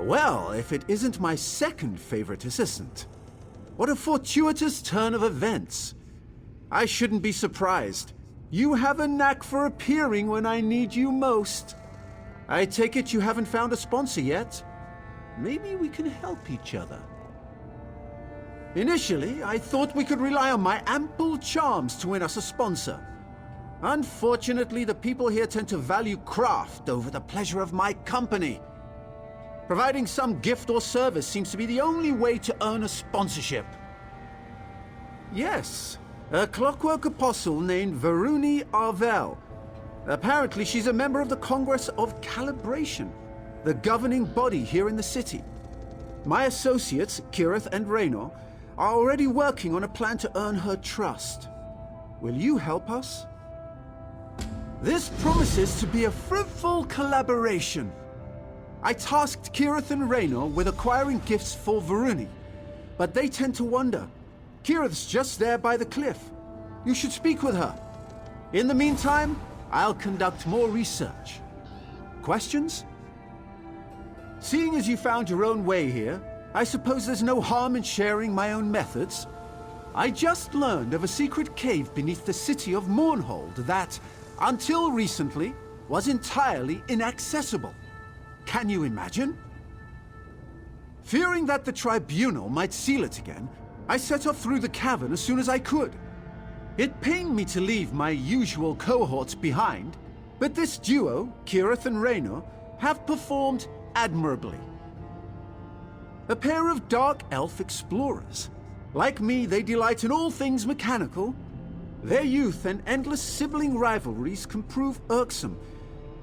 Well, if it isn't my second favorite assistant. What a fortuitous turn of events. I shouldn't be surprised. You have a knack for appearing when I need you most. I take it you haven't found a sponsor yet? Maybe we can help each other. Initially, I thought we could rely on my ample charms to win us a sponsor. Unfortunately, the people here tend to value craft over the pleasure of my company. Providing some gift or service seems to be the only way to earn a sponsorship. Yes, a clockwork apostle named Varuni Arvel. Apparently, she's a member of the Congress of Calibration, the governing body here in the city. My associates, Kirith and Raynor, are already working on a plan to earn her trust. Will you help us? This promises to be a fruitful collaboration. I tasked Kirith and Raynor with acquiring gifts for Varuni, but they tend to wander. Kirith's just there by the cliff. You should speak with her. In the meantime, I'll conduct more research. Questions? Seeing as you found your own way here, I suppose there's no harm in sharing my own methods. I just learned of a secret cave beneath the city of Mournhold that, until recently, was entirely inaccessible. Can you imagine? Fearing that the tribunal might seal it again, I set off through the cavern as soon as I could. It pained me to leave my usual cohorts behind, but this duo, Kirith and Raynor, have performed admirably. A pair of dark elf explorers. Like me, they delight in all things mechanical. Their youth and endless sibling rivalries can prove irksome,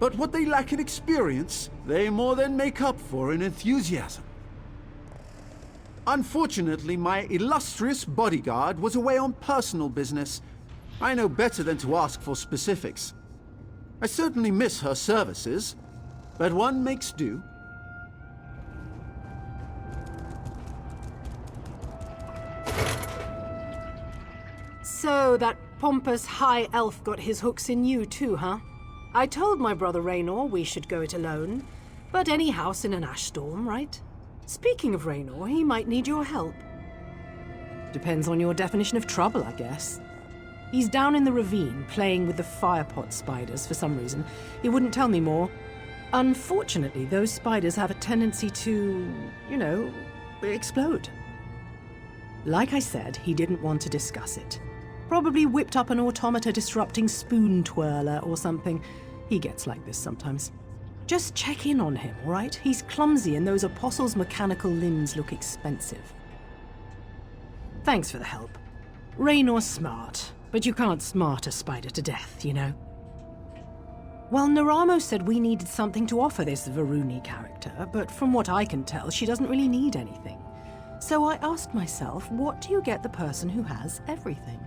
but what they lack in experience, they more than make up for in enthusiasm. Unfortunately, my illustrious bodyguard was away on personal business. I know better than to ask for specifics. I certainly miss her services, but one makes do. So that pompous high elf got his hooks in you too, huh? I told my brother Raynor we should go it alone, but any house in an ash storm, right? Speaking of Raynor, he might need your help. Depends on your definition of trouble, I guess. He's down in the ravine, playing with the firepot spiders for some reason. He wouldn't tell me more. Unfortunately, those spiders have a tendency to, explode. Like I said, he didn't want to discuss it. Probably whipped up an automata disrupting spoon twirler or something. He gets like this sometimes. Just check in on him, all right? He's clumsy and those apostles' mechanical limbs look expensive. Thanks for the help. Raynor's smart, but you can't smart a spider to death, you know? Well, Naramo said we needed something to offer this Varuni character, but from what I can tell, she doesn't really need anything. So I asked myself, what do you get the person who has everything?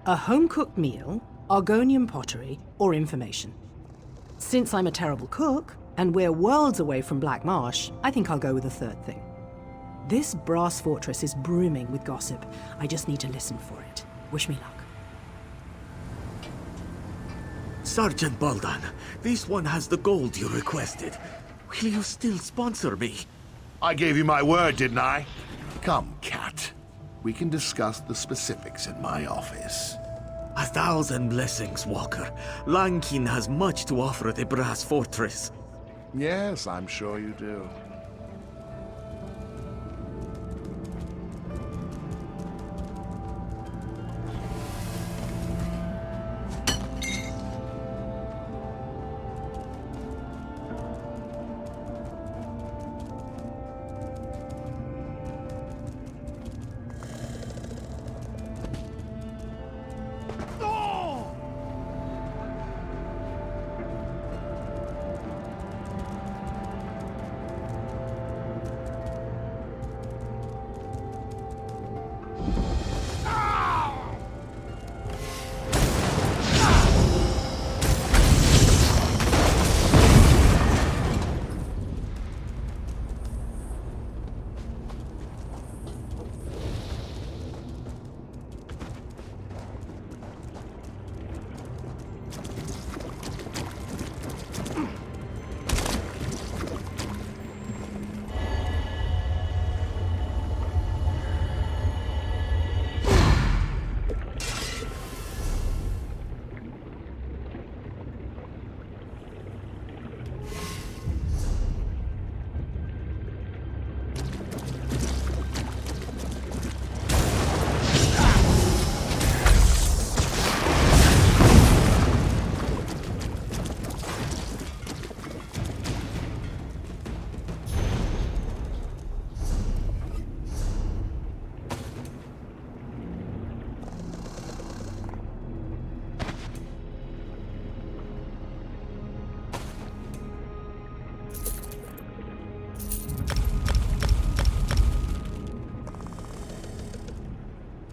A home-cooked meal, Argonian pottery, or information. Since I'm a terrible cook, and we're worlds away from Black Marsh, I think I'll go with the third thing. This brass fortress is brimming with gossip. I just need to listen for it. Wish me luck. Sergeant Baldan, this one has the gold you requested. Will you still sponsor me? I gave you my word, didn't I? Come, Cat. We can discuss the specifics in my office. 1,000 blessings, Walker. Lankin has much to offer the brass fortress. Yes, I'm sure you do.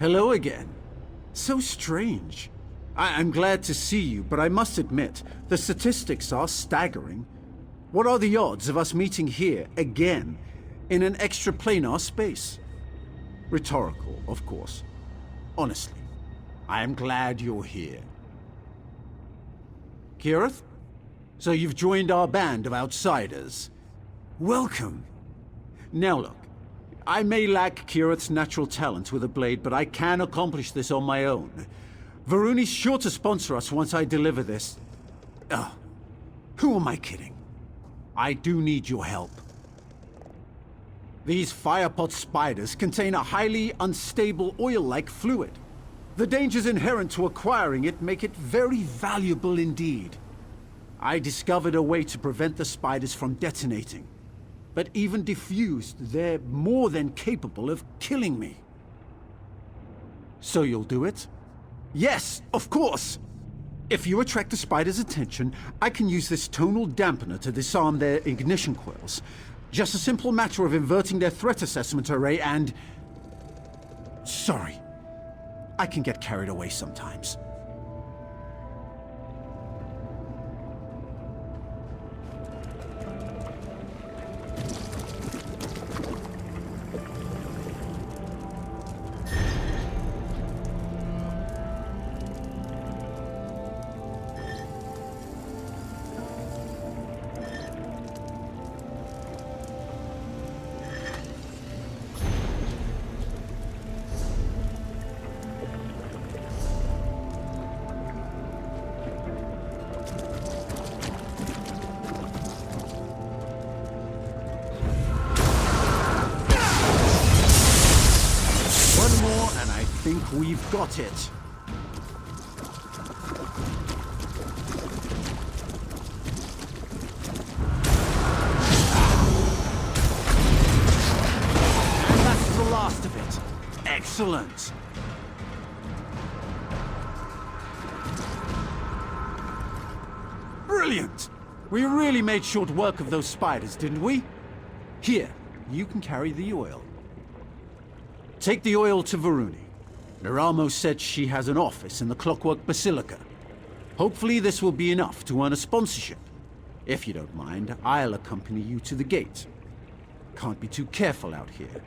Hello again. So strange. I'm glad to see you, but I must admit, the statistics are staggering. What are the odds of us meeting here again in an extraplanar space? Rhetorical, of course. Honestly, I am glad you're here. Kirith? So you've joined our band of outsiders. Welcome. Now look, I may lack Kirith's natural talent with a blade, but I can accomplish this on my own. Varuni's sure to sponsor us once I deliver this. Who am I kidding? I do need your help. These firepot spiders contain a highly unstable oil-like fluid. The dangers inherent to acquiring it make it very valuable indeed. I discovered a way to prevent the spiders from detonating. But even diffused, they're more than capable of killing me. So you'll do it? Yes, of course! If you attract the spider's attention, I can use this tonal dampener to disarm their ignition coils. Just a simple matter of inverting their threat assessment array and... Sorry. I can get carried away sometimes. I think we've got it. And that's the last of it. Excellent. Brilliant! We really made short work of those spiders, didn't we? Here, you can carry the oil. Take the oil to Varuni. Neramo said she has an office in the Clockwork Basilica. Hopefully this will be enough to earn a sponsorship. If you don't mind, I'll accompany you to the gate. Can't be too careful out here.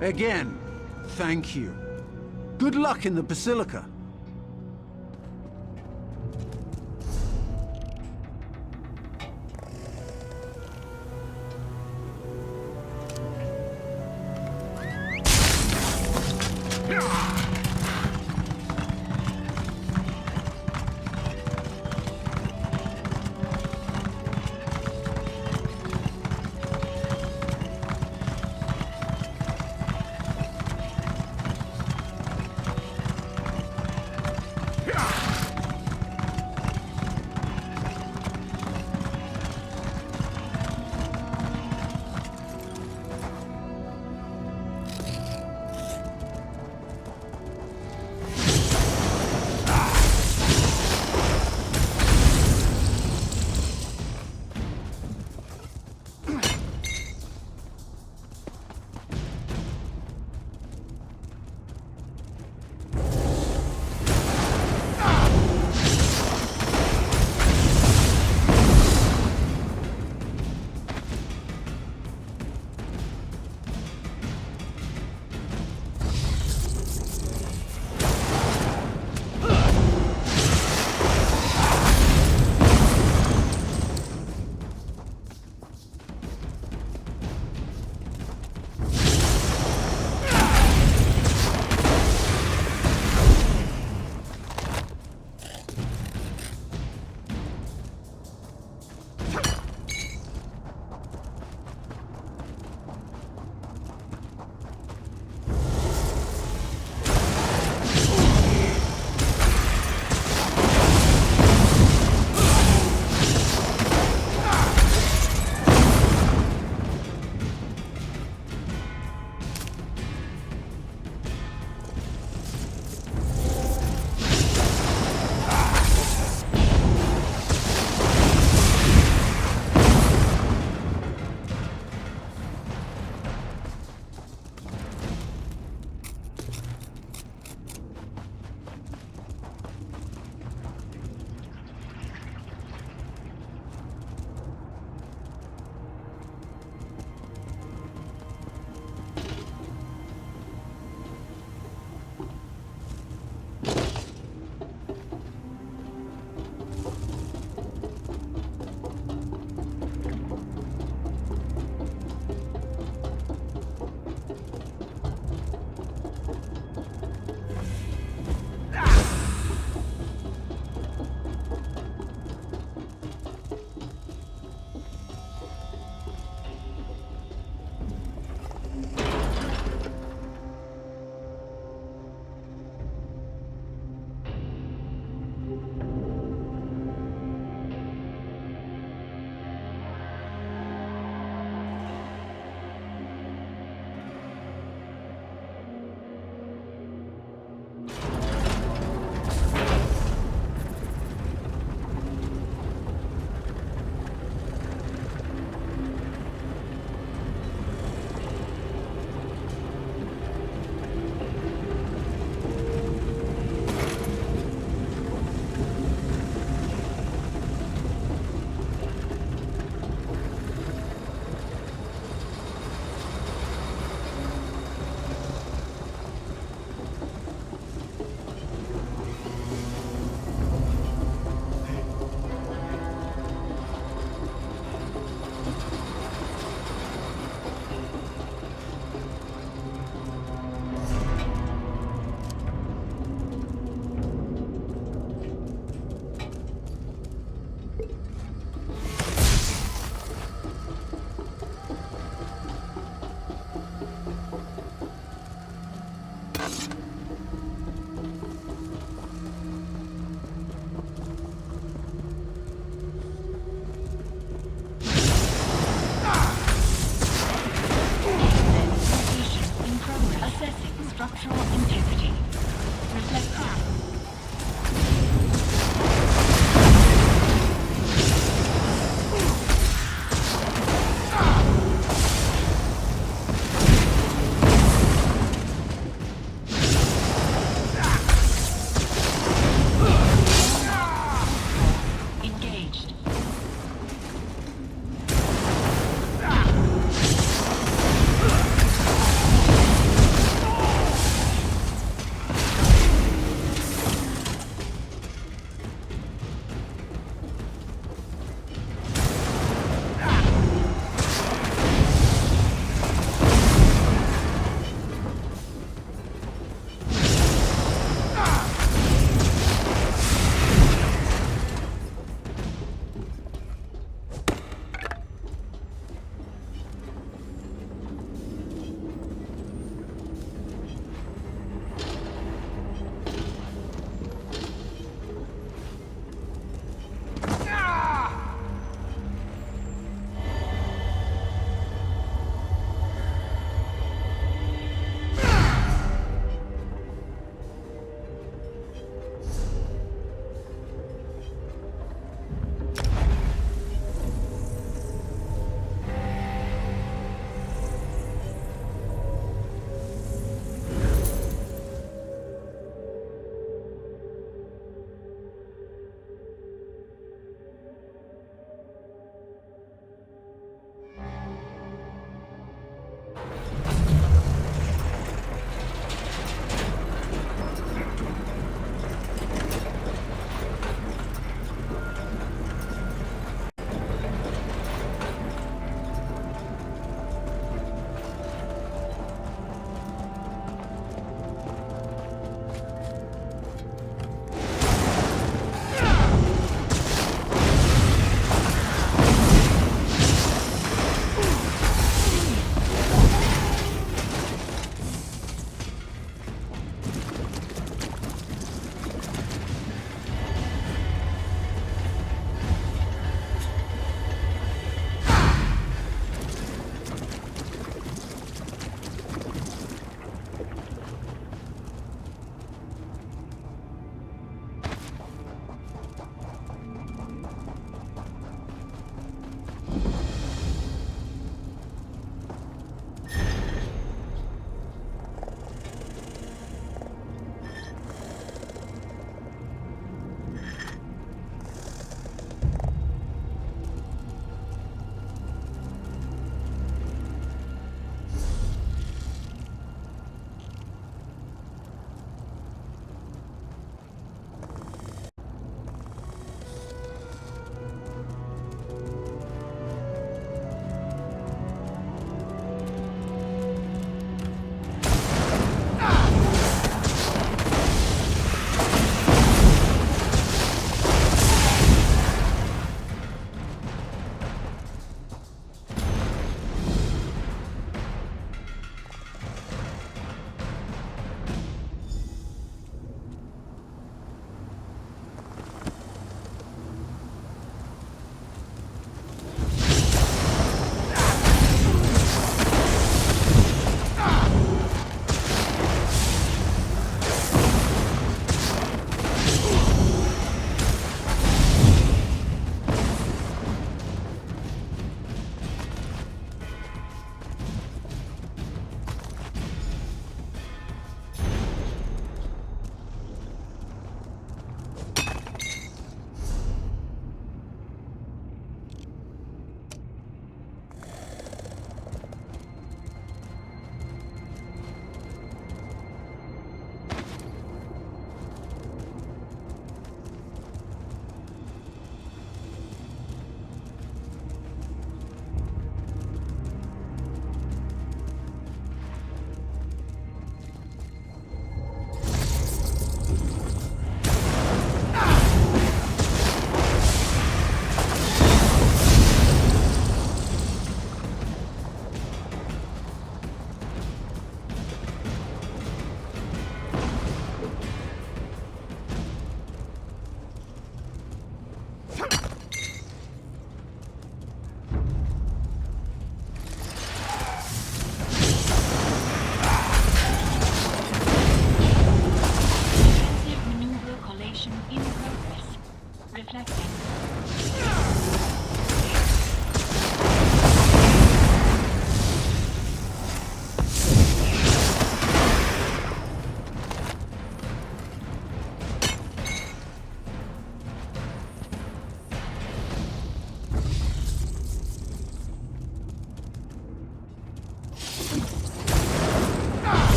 Again, thank you. Good luck in the Basilica.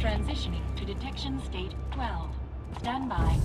Transitioning to detection state 12. Stand by.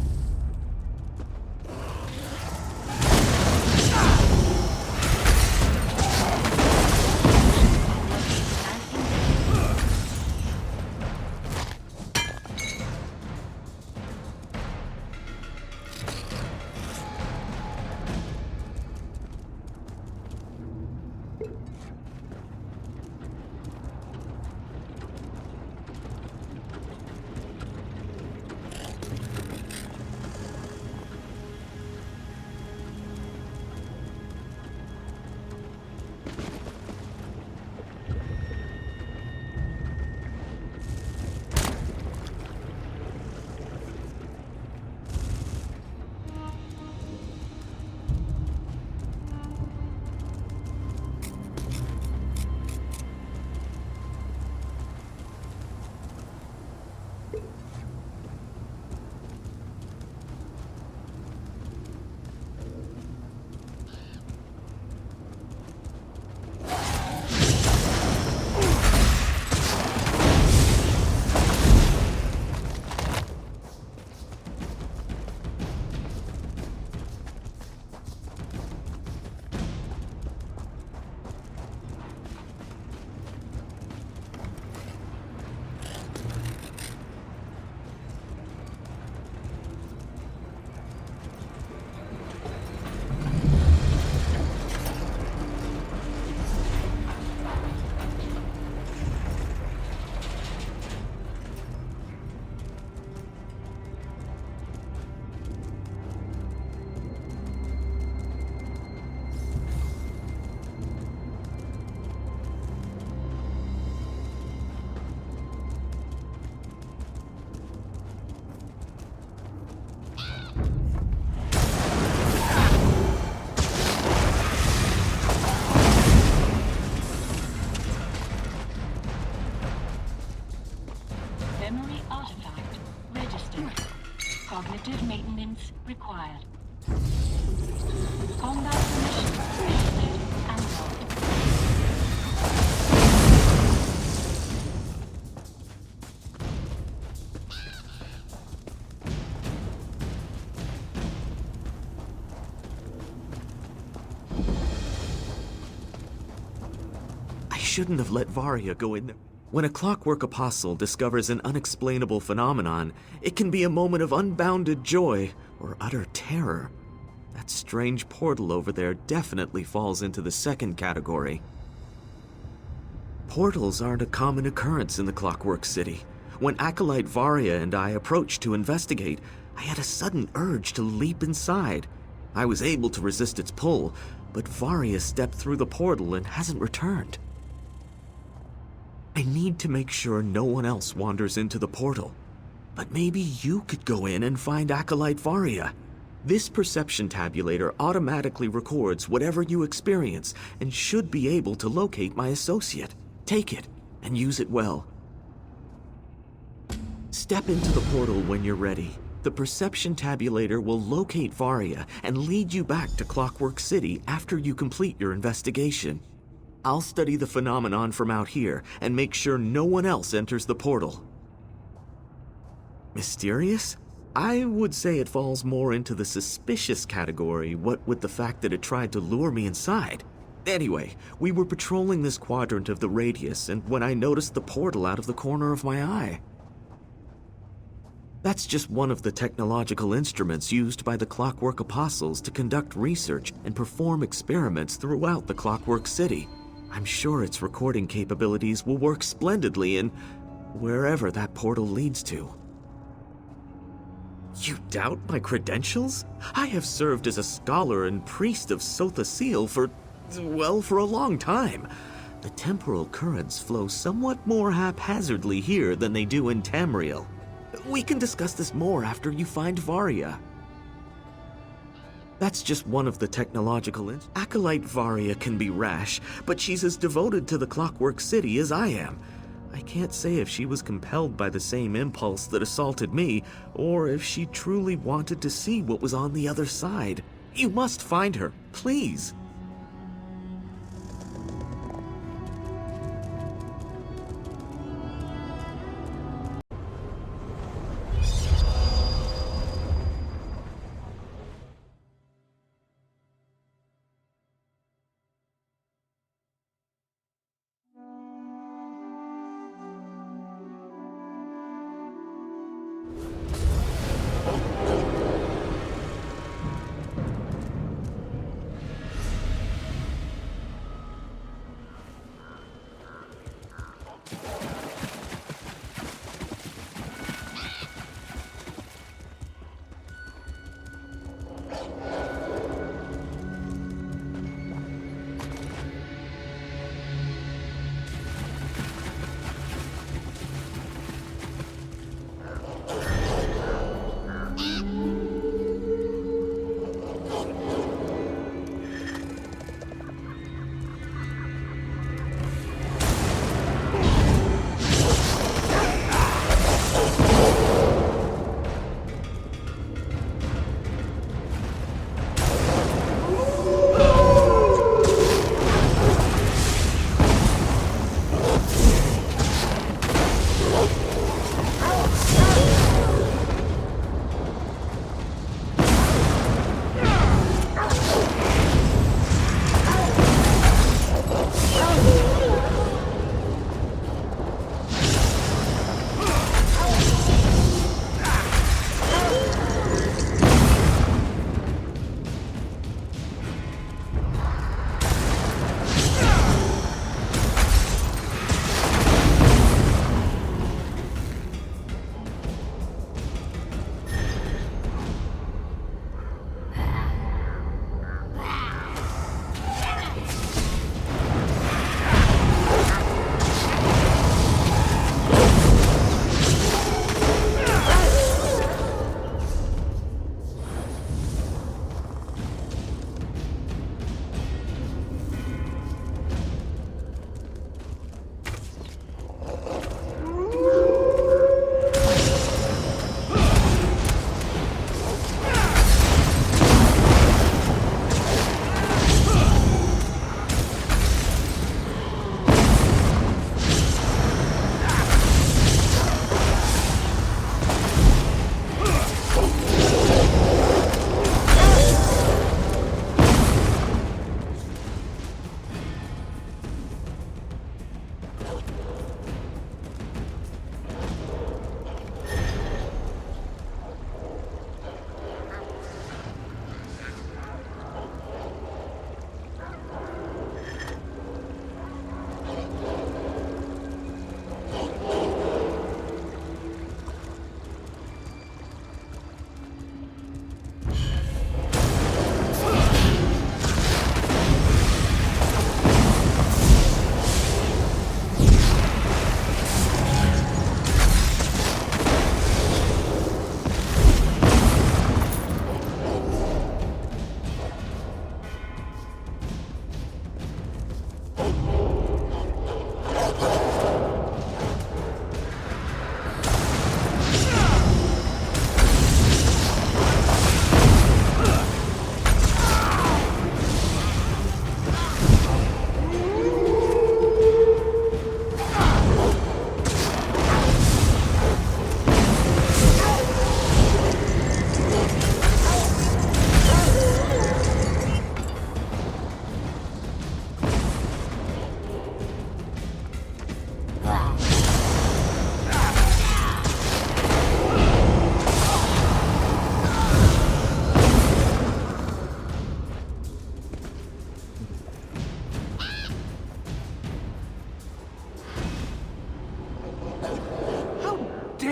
Memory artifact registered. Cognitive maintenance required. Combat permission registered and logged. I shouldn't have let Varia go in there. When a clockwork apostle discovers an unexplainable phenomenon, it can be a moment of unbounded joy or utter terror. That strange portal over there definitely falls into the second category. Portals aren't a common occurrence in the Clockwork City. When Acolyte Varia and I approached to investigate, I had a sudden urge to leap inside. I was able to resist its pull, but Varia stepped through the portal and hasn't returned. I need to make sure no one else wanders into the portal. But maybe you could go in and find Acolyte Varia. This perception tabulator automatically records whatever you experience and should be able to locate my associate. Take it and use it well. Step into the portal when you're ready. The perception tabulator will locate Varia and lead you back to Clockwork City after you complete your investigation. I'll study the phenomenon from out here and make sure no one else enters the portal. Mysterious? I would say it falls more into the suspicious category, what with the fact that it tried to lure me inside. Anyway, we were patrolling this quadrant of the radius, and when I noticed the portal out of the corner of my eye. That's just one of the technological instruments used by the Clockwork Apostles to conduct research and perform experiments throughout the Clockwork City. I'm sure its recording capabilities will work splendidly in wherever that portal leads to. You doubt my credentials? I have served as a scholar and priest of Sotha Seal for a long time. The temporal currents flow somewhat more haphazardly here than they do in Tamriel. We can discuss this more after you find Varia. That's just one of the technological Acolyte Varia can be rash, but she's as devoted to the Clockwork City as I am. I can't say if she was compelled by the same impulse that assaulted me, or if she truly wanted to see what was on the other side. You must find her, please.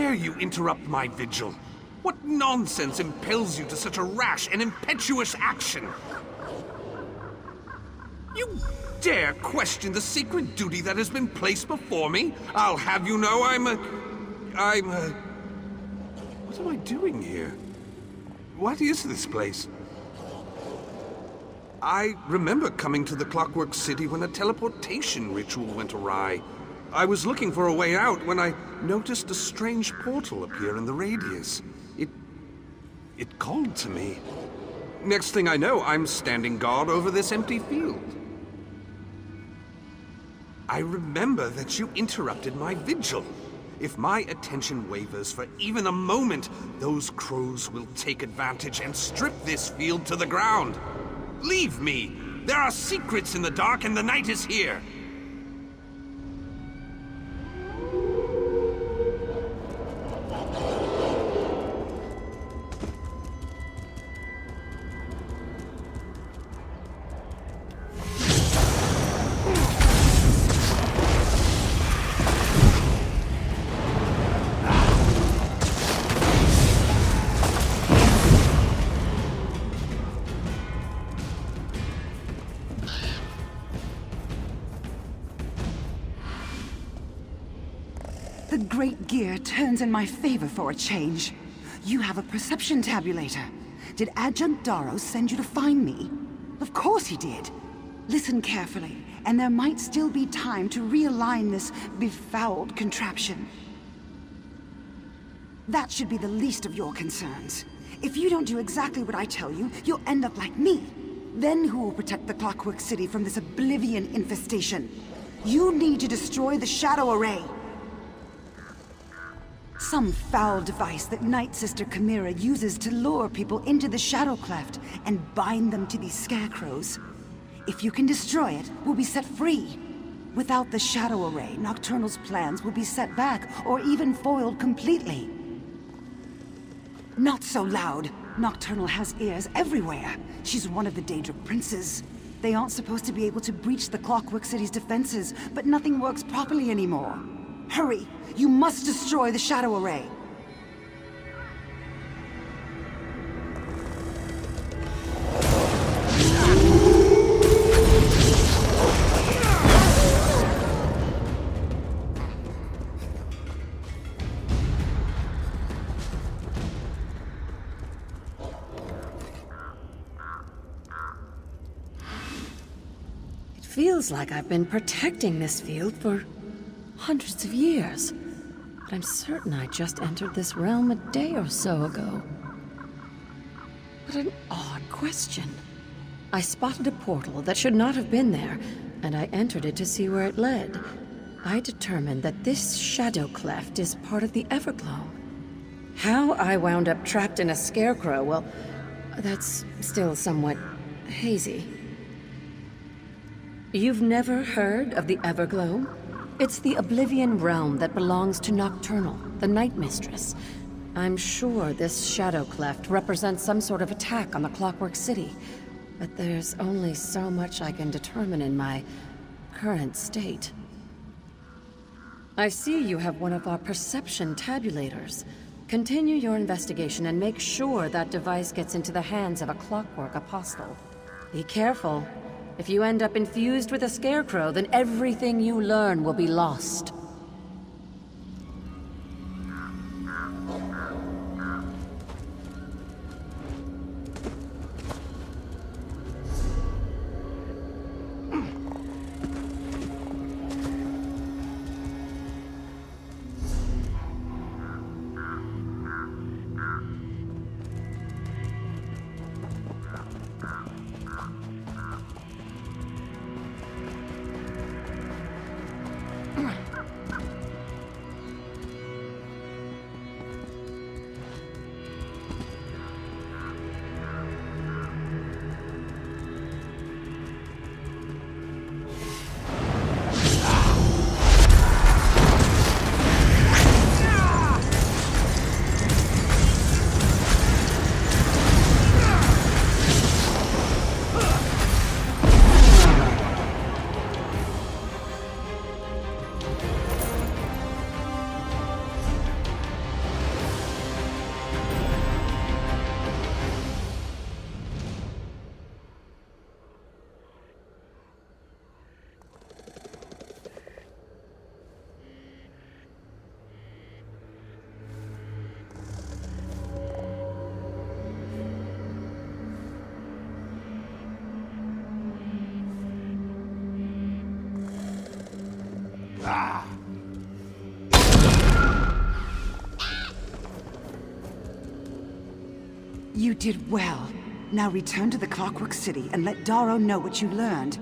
dare you interrupt my vigil? What nonsense impels you to such a rash and impetuous action? You dare question the sacred duty that has been placed before me? I'll have you know what am I doing here? What is this place? I remember coming to the Clockwork City when a teleportation ritual went awry. I was looking for a way out when I noticed a strange portal appear in the radius. It called to me. Next thing I know, I'm standing guard over this empty field. I remember that you interrupted my vigil. If my attention wavers for even a moment, those crows will take advantage and strip this field to the ground. Leave me! There are secrets in the dark and the night is here! The Great Gear turns in my favor for a change. You have a perception tabulator. Did Adjunct Daros send you to find me? Of course he did. Listen carefully, and there might still be time to realign this befouled contraption. That should be the least of your concerns. If you don't do exactly what I tell you, you'll end up like me. Then who will protect the Clockwork City from this Oblivion infestation? You need to destroy the Shadow Array. Some foul device that Night Sister Chimera uses to lure people into the Shadow Cleft and bind them to these scarecrows. If you can destroy it, we'll be set free. Without the Shadow Array, Nocturnal's plans will be set back or even foiled completely. Not so loud. Nocturnal has ears everywhere. She's one of the Daedric princes. They aren't supposed to be able to breach the Clockwork City's defenses, but nothing works properly anymore. Hurry! You must destroy the Shadow Array! It feels like I've been protecting this field for hundreds of years. But I'm certain I just entered this realm a day or so ago. What an odd question. I spotted a portal that should not have been there, and I entered it to see where it led. I determined that this shadow cleft is part of the Everglow. How I wound up trapped in a scarecrow, well, that's still somewhat hazy. You've never heard of the Everglow? It's the Oblivion realm that belongs to Nocturnal, the Night Mistress. I'm sure this Shadow Cleft represents some sort of attack on the Clockwork City, but there's only so much I can determine in my current state. I see you have one of our perception tabulators. Continue your investigation and make sure that device gets into the hands of a Clockwork Apostle. Be careful. If you end up infused with a scarecrow, then everything you learn will be lost. You did well. Now return to the Clockwork City and let Darrow know what you learned.